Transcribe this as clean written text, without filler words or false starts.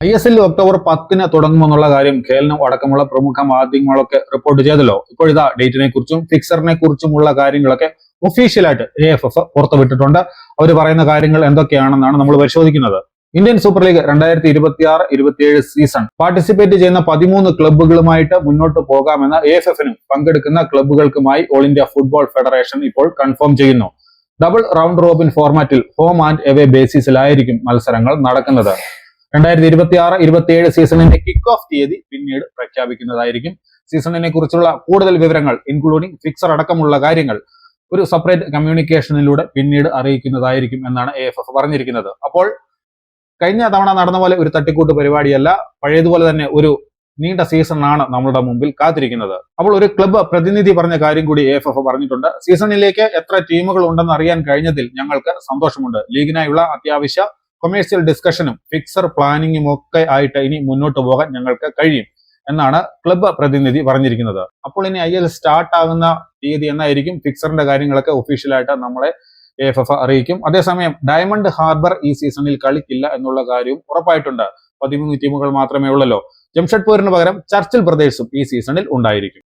ISL October 10 തുടങ്ങുമെന്നുള്ള കാര്യം കേരളം അടക്കമുള്ള പ്രമുഖ മാധ്യമങ്ങളൊക്കെ റിപ്പോർട്ട് ചെയ്തല്ലോ. ഇപ്പോൾ ഇതാ ഡേറ്റിനെ കുറിച്ചും ഫിക്സറിനെ കുറിച്ചുമുള്ള കാര്യങ്ങളൊക്കെ ഒഫീഷ്യലായിട്ട് AFF പുറത്തുവിട്ടിട്ടുണ്ട്. അവർ പറയുന്ന കാര്യങ്ങൾ എന്തൊക്കെയാണെന്നാണ് നമ്മൾ പരിശോധിക്കുന്നത്. Indian super league 2026-27 season participate ചെയ്യുന്ന 13 ക്ലബ്ബുകളുമായിട്ട് മുന്നോട്ട് പോകാമെന്ന് AFF-നും പങ്കെടുക്കുന്ന ക്ലബ്ബുകൾക്കുമായി ഓൾ ഇന്ത്യ ഫുട്ബോൾ ഫെഡറേഷൻ ഇപ്പോൾ കൺഫേം ചെയ്യുന്നു. ഡബിൾ റൗണ്ട് റോബിൻ ഫോർമാറ്റിൽ ഹോം ആൻഡ് എവേ ബേസിസിലായിരിക്കും മത്സരങ്ങൾ നടക്കുന്നത്. 2026-27 സീസണിന്റെ കിക്ക് ഓഫ് തീയതി പിന്നീട് പ്രഖ്യാപിക്കുന്നതായിരിക്കും. സീസണിനെ കുറിച്ചുള്ള കൂടുതൽ വിവരങ്ങൾ ഇൻക്ലൂഡിംഗ് ഫിക്സർ അടക്കമുള്ള കാര്യങ്ങൾ ഒരു സെപ്പറേറ്റ് കമ്മ്യൂണിക്കേഷനിലൂടെ പിന്നീട് അറിയിക്കുന്നതായിരിക്കും എന്നാണ് AFF പറഞ്ഞിരിക്കുന്നത്. അപ്പോൾ കഴിഞ്ഞ തവണ നടന്ന പോലെ ഒരു തട്ടിക്കൂട്ട് പരിപാടിയല്ല, പഴയതുപോലെ തന്നെ ഒരു നീണ്ട സീസണാണ് നമ്മളുടെ മുമ്പിൽ കാത്തിരിക്കുന്നത്. അപ്പോൾ ഒരു ക്ലബ്ബ് പ്രതിനിധി പറഞ്ഞ കാര്യം കൂടി AFF പറഞ്ഞിട്ടുണ്ട്. സീസണിലേക്ക് എത്ര ടീമുകൾ ഉണ്ടെന്ന് അറിയാൻ കഴിഞ്ഞതിൽ ഞങ്ങൾക്ക് സന്തോഷമുണ്ട്. ലീഗിനായുള്ള അത്യാവശ്യ കൊമേഴ്സ്യൽ ഡിസ്കഷനും ഫിക്സർ പ്ലാനിങ്ങും ഒക്കെ ആയിട്ട് ഇനി മുന്നോട്ട് പോകാൻ ഞങ്ങൾക്ക് കഴിയും എന്നാണ് ക്ലബ്ബ് പ്രതിനിധി പറഞ്ഞിരിക്കുന്നത്. അപ്പോൾ ഇനി IL സ്റ്റാർട്ട് ആകുന്ന തീയതി എന്നായിരിക്കും ഫിക്സറിന്റെ കാര്യങ്ങളൊക്കെ ഒഫീഷ്യലായിട്ട് നമ്മളെ AFF അറിയിക്കും. അതേസമയം ഡയമണ്ട് ഹാർബർ ഈ സീസണിൽ കളിക്കില്ല എന്നുള്ള കാര്യവും ഉറപ്പായിട്ടുണ്ട്. 13 ടീമുകൾ മാത്രമേ ഉള്ളല്ലോ. ജംഷഡ്പൂരിന് പകരം ചർച്ചിൽ ബ്രദേഴ്സും ഈ സീസണിൽ ഉണ്ടായിരിക്കും.